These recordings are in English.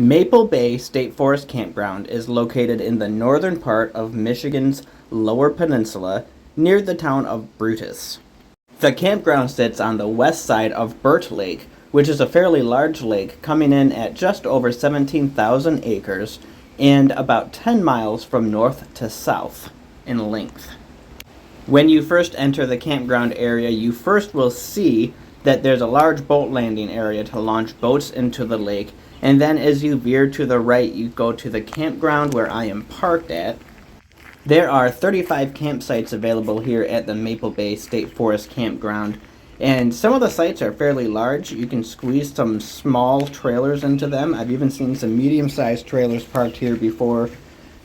Maple Bay State Forest Campground is located in the northern part of Michigan's Lower Peninsula near the town of Brutus. The campground sits on the west side of Burt Lake, which is a fairly large lake coming in at just over 17,000 acres and about 10 miles from north to south in length. When you first enter the campground area, you first will see that there's a large boat landing area to launch boats into the lake, and then as you veer to the right, you go to the campground where I am parked at. There are 35 campsites available here at the Maple Bay State Forest Campground, and some of the sites are fairly large. You can squeeze some small trailers into them. I've even seen some medium-sized trailers parked here before.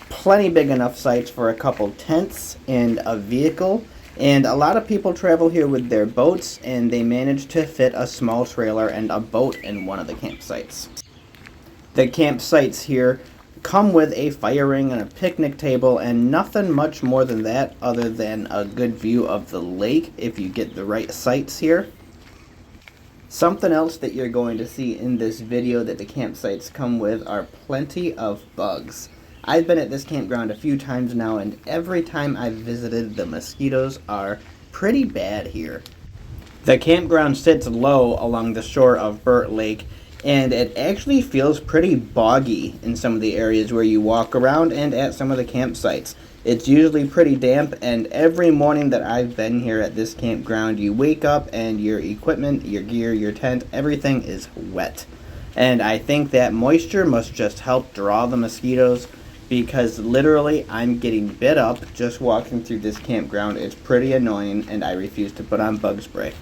Plenty big enough sites for a couple tents and a vehicle. And a lot of people travel here with their boats, and they manage to fit a small trailer and a boat in one of the campsites. The campsites here come with a fire ring and a picnic table and nothing much more than that other than a good view of the lake if you get the right sites here. Something else that you're going to see in this video that the campsites come with are plenty of bugs. I've been at this campground a few times now, and every time I've visited, the mosquitoes are pretty bad here. The campground sits low along the shore of Burt Lake, and it actually feels pretty boggy in some of the areas where you walk around and at some of the campsites. It's usually pretty damp, and every morning that I've been here at this campground, you wake up and your equipment, your gear, your tent, everything is wet. And I think that moisture must just help draw the mosquitoes, because literally I'm getting bit up just walking through this campground. It's pretty annoying, and I refuse to put on bug spray.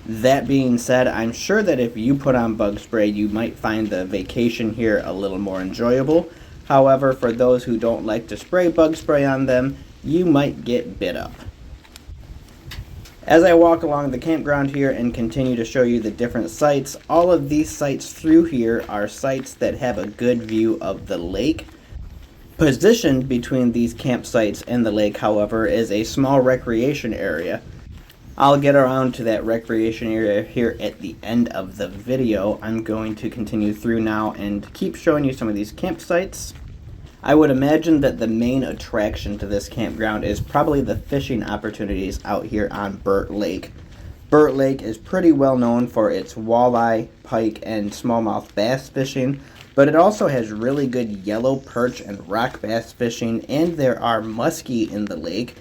That being said, I'm sure that if you put on bug spray, you might find the vacation here a little more enjoyable. However, for those who don't like to spray bug spray on them, you might get bit up. As I walk along the campground here and continue to show you the different sites, all of these sites through here are sites that have a good view of the lake. Positioned between these campsites and the lake, however, is a small recreation area. I'll get around to that recreation area here at the end of the video. I'm going to continue through now and keep showing you some of these campsites. I would imagine that the main attraction to this campground is probably the fishing opportunities out here on Burt Lake. Burt Lake is pretty well known for its walleye, pike, and smallmouth bass fishing, but it also has really good yellow perch and rock bass fishing, and there are muskie in the lake.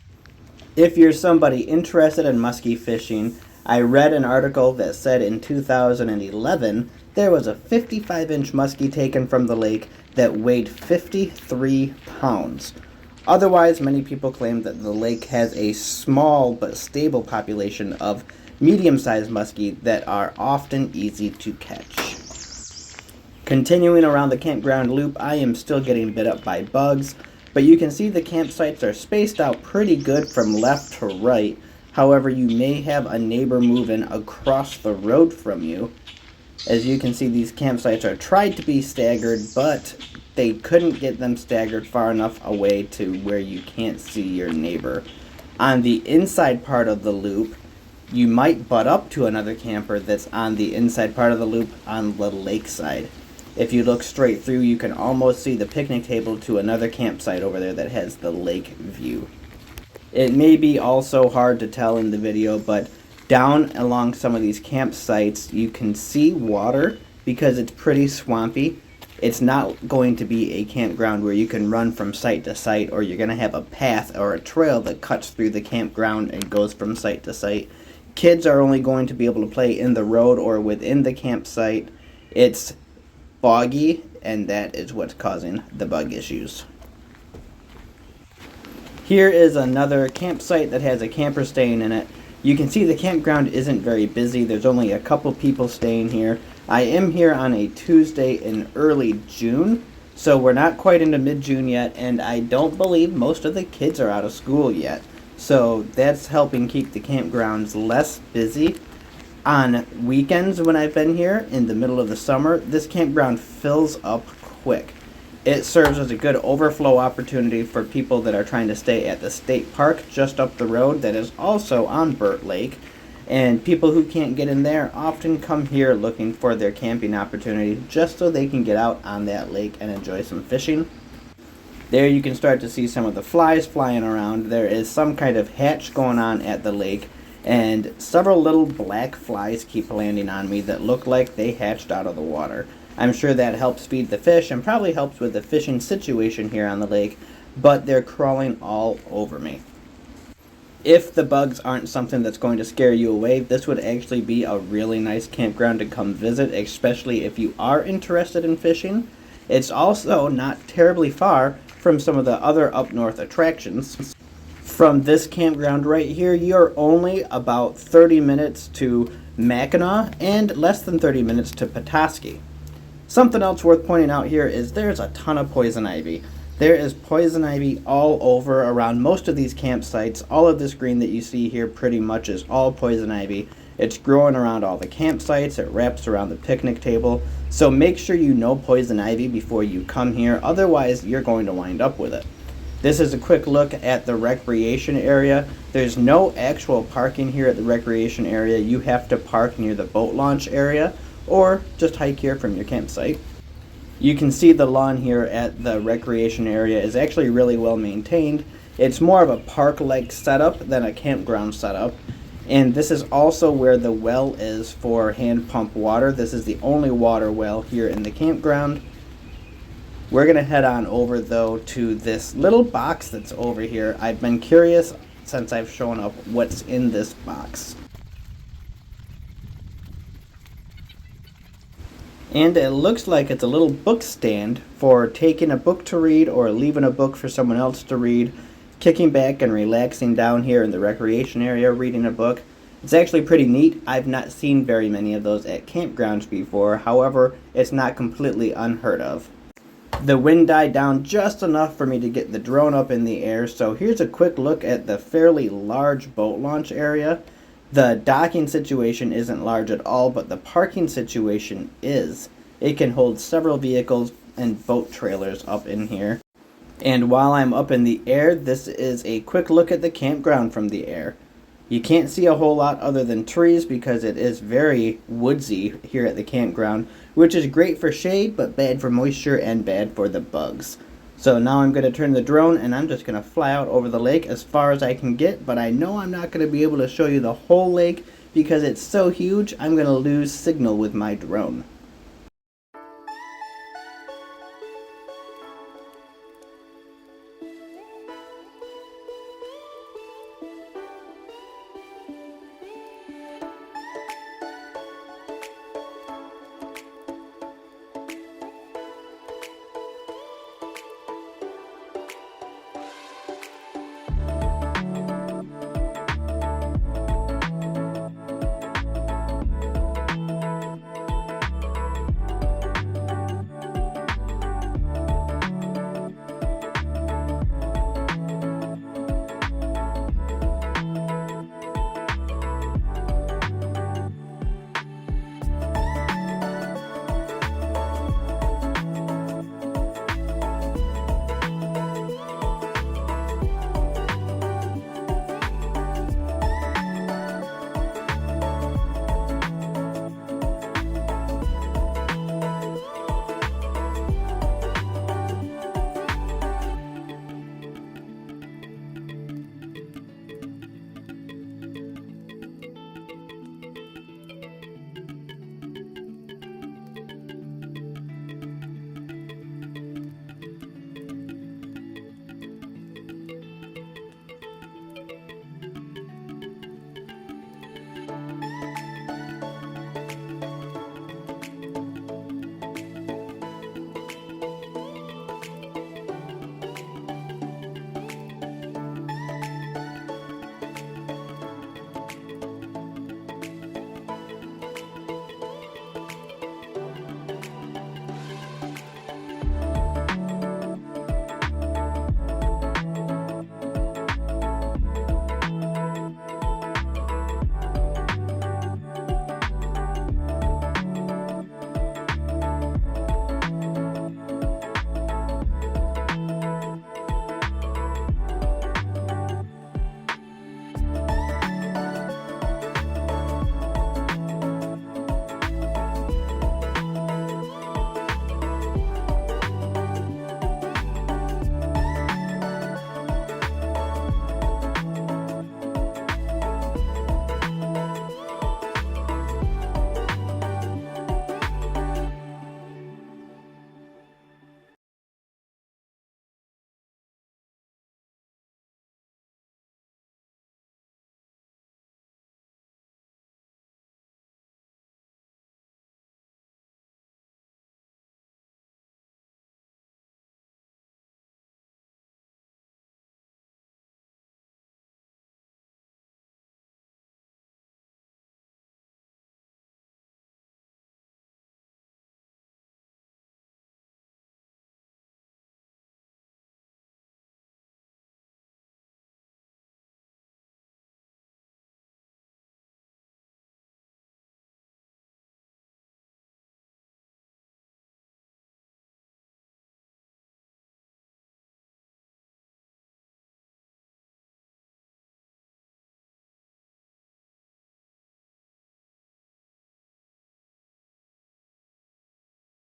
If you're somebody interested in muskie fishing, I read an article that said in 2011 there was a 55-inch muskie taken from the lake that weighed 53 pounds. Otherwise, many people claim that the lake has a small but stable population of medium-sized muskie that are often easy to catch. Continuing around the campground loop, I am still getting bit up by bugs, but you can see the campsites are spaced out pretty good from left to right. However, you may have a neighbor moving across the road from you. As you can see, these campsites are tried to be staggered, but they couldn't get them staggered far enough away to where you can't see your neighbor. On the inside part of the loop, you might butt up to another camper that's on the inside part of the loop on the lakeside. If you look straight through, you can almost see the picnic table to another campsite over there that has the lake view. It may be also hard to tell in the video, but down along some of these campsites, you can see water because it's pretty swampy. It's not going to be a campground where you can run from site to site, or you're going to have a path or a trail that cuts through the campground and goes from site to site. Kids are only going to be able to play in the road or within the campsite. It's boggy, and that is what's causing the bug issues. Here is another campsite that has a camper staying in it. You can see the campground isn't very busy. There's only a couple people staying here. I am here on a Tuesday in early June, so we're not quite into mid-June yet, and I don't believe most of the kids are out of school yet. So that's helping keep the campgrounds less busy. On weekends when I've been here in the middle of the summer, this campground fills up quick. It serves as a good overflow opportunity for people that are trying to stay at the state park just up the road that is also on Burt Lake. And people who can't get in there often come here looking for their camping opportunity just so they can get out on that lake and enjoy some fishing. There you can start to see some of the flies flying around. There is some kind of hatch going on at the lake, and several little black flies keep landing on me that look like they hatched out of the water. I'm sure that helps feed the fish and probably helps with the fishing situation here on the lake, but they're crawling all over me. If the bugs aren't something that's going to scare you away, this would actually be a really nice campground to come visit, especially if you are interested in fishing. It's also not terribly far from some of the other up north attractions. From this campground right here, you're only about 30 minutes to Mackinac and less than 30 minutes to Petoskey. Something else worth pointing out here is there's a ton of poison ivy. There is poison ivy all over around most of these campsites. All of this green that you see here pretty much is all poison ivy. It's growing around all the campsites. It wraps around the picnic table. So make sure you know poison ivy before you come here. Otherwise, you're going to wind up with it. This is a quick look at the recreation area. There's no actual parking here at the recreation area. You have to park near the boat launch area or just hike here from your campsite. You can see the lawn here at the recreation area is actually really well maintained. It's more of a park-like setup than a campground setup. And this is also where the well is for hand pump water. This is the only water well here in the campground. We're going to head on over though to this little box that's over here. I've been curious since I've shown up what's in this box. And it looks like it's a little book stand for taking a book to read or leaving a book for someone else to read, kicking back and relaxing down here in the recreation area reading a book. It's actually pretty neat. I've not seen very many of those at campgrounds before. However, it's not completely unheard of. The wind died down just enough for me to get the drone up in the air, so here's a quick look at the fairly large boat launch area. The docking situation isn't large at all, but the parking situation is. It can hold several vehicles and boat trailers up in here. And while I'm up in the air, this is a quick look at the campground from the air. You can't see a whole lot other than trees because it is very woodsy here at the campground, which is great for shade, but bad for moisture and bad for the bugs. So now I'm going to turn the drone and I'm just going to fly out over the lake as far as I can get, but I know I'm not going to be able to show you the whole lake because it's so huge I'm going to lose signal with my drone.